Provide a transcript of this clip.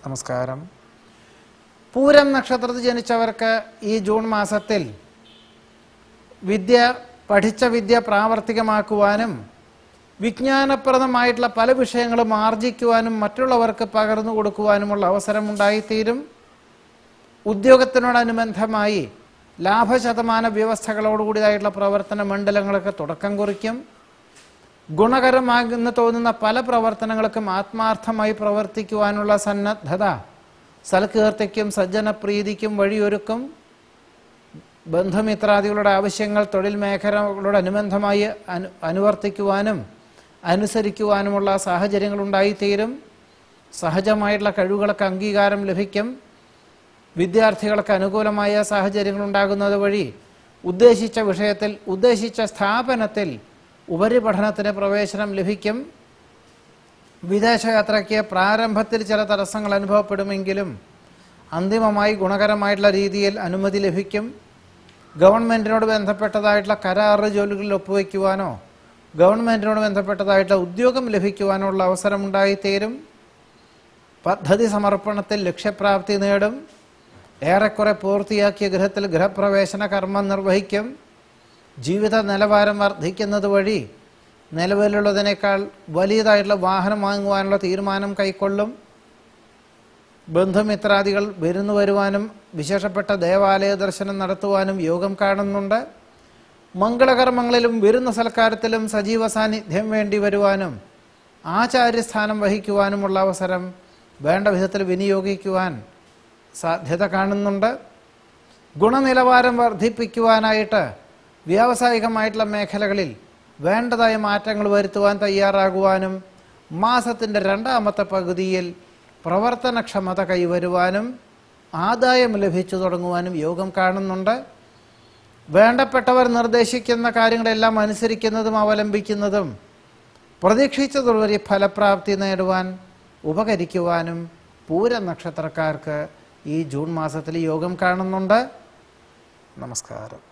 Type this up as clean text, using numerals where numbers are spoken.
നമസ്കാരം. പൂരം നക്ഷത്രത്തിൽ ജനിച്ചവർക്ക് ഈ ജൂൺ മാസത്തിൽ പഠിച്ച വിദ്യ പ്രാവർത്തികമാക്കുവാനും വിജ്ഞാനപ്രദമായിട്ടുള്ള പല വിഷയങ്ങളും ആർജിക്കുവാനും മറ്റുള്ളവർക്ക് പകർന്നു കൊടുക്കുവാനുമുള്ള അവസരമുണ്ടായിത്തീരും. ഉദ്യോഗത്തിനോടനുബന്ധമായി ലാഭശതമാന വ്യവസ്ഥകളോടുകൂടിയതായിട്ടുള്ള പ്രവർത്തന മണ്ഡലങ്ങൾക്ക് തുടക്കം കുറിക്കും. ഗുണകരമാകുന്ന തോന്നുന്ന പല പ്രവർത്തനങ്ങൾക്കും ആത്മാർത്ഥമായി പ്രവർത്തിക്കുവാനുള്ള സന്നദ്ധത സൽകീർത്തിക്കും സജ്ജനപ്രീതിക്കും വഴിയൊരുക്കും. ബന്ധുമിത്രാദികളുടെ ആവശ്യങ്ങൾ തൊഴിൽ മേഖലകളോടനുബന്ധമായി അനുവർത്തിക്കുവാനും അനുസരിക്കുവാനുമുള്ള സാഹചര്യങ്ങളുണ്ടായിത്തീരും. സഹജമായിട്ടുള്ള കഴിവുകൾക്ക് അംഗീകാരം ലഭിക്കും. വിദ്യാർത്ഥികൾക്ക് അനുകൂലമായ സാഹചര്യങ്ങളുണ്ടാകുന്നത് വഴി ഉദ്ദേശിച്ച വിഷയത്തിൽ ഉദ്ദേശിച്ച സ്ഥാപനത്തിൽ ഉപരിപഠനത്തിന് പ്രവേശനം ലഭിക്കും. വിദേശയാത്രയ്ക്ക് പ്രാരംഭത്തിൽ ചില തടസ്സങ്ങൾ അനുഭവപ്പെടുമെങ്കിലും അന്തിമമായി ഗുണകരമായിട്ടുള്ള രീതിയിൽ അനുമതി ലഭിക്കും. ഗവൺമെൻറ്റിനോട് ബന്ധപ്പെട്ടതായിട്ടുള്ള കരാറ് ജോലികളിൽ ഒപ്പുവയ്ക്കുവാനോ ഗവൺമെൻറ്റിനോട് ബന്ധപ്പെട്ടതായിട്ടുള്ള ഉദ്യോഗം ലഭിക്കുവാനുള്ള അവസരമുണ്ടായിത്തീരും. പദ്ധതി സമർപ്പണത്തിൽ ലക്ഷ്യപ്രാപ്തി നേടും. ഏറെക്കുറെ പൂർത്തിയാക്കിയ ഗൃഹത്തിൽ ഗൃഹപ്രവേശന കർമ്മം നിർവഹിക്കും. ജീവിത നിലവാരം വർദ്ധിക്കുന്നത് വഴി നിലവിലുള്ളതിനേക്കാൾ വലിയതായിട്ടുള്ള വാഹനം വാങ്ങുവാനുള്ള തീരുമാനം കൈക്കൊള്ളും. ബന്ധുമിത്രാദികൾ വിരുന്നു വരുവാനും വിശേഷപ്പെട്ട ദേവാലയ ദർശനം നടത്തുവാനും യോഗം കാണുന്നുണ്ട്. മംഗളകർമ്മങ്ങളിലും വിരുന്ന സൽക്കാരത്തിലും സജീവ സാന്നിധ്യം വേണ്ടി വരുവാനും ആചാര്യസ്ഥാനം വഹിക്കുവാനുമുള്ള അവസരം വേണ്ട വിധത്തിൽ വിനിയോഗിക്കുവാൻ സാധ്യത കാണുന്നുണ്ട്. ഗുണനിലവാരം വർദ്ധിപ്പിക്കുവാനായിട്ട് വ്യാവസായികമായിട്ടുള്ള മേഖലകളിൽ വേണ്ടതായ മാറ്റങ്ങൾ വരുത്തുവാൻ തയ്യാറാകുവാനും മാസത്തിൻ്റെ രണ്ടാമത്തെ പകുതിയിൽ പ്രവർത്തനക്ഷമത കൈവരുവാനും ആദായം ലഭിച്ചു തുടങ്ങുവാനും യോഗം കാണുന്നുണ്ട്. വേണ്ടപ്പെട്ടവർ നിർദ്ദേശിക്കുന്ന കാര്യങ്ങളെല്ലാം അനുസരിക്കുന്നതും അവലംബിക്കുന്നതും പ്രതീക്ഷിച്ചതുവരെ ഫലപ്രാപ്തി നേടുവാൻ ഉപകരിക്കുവാനും പൂര നക്ഷത്രക്കാർക്ക് ഈ ജൂൺ മാസത്തിൽ യോഗം കാണുന്നുണ്ട്. നമസ്കാരം.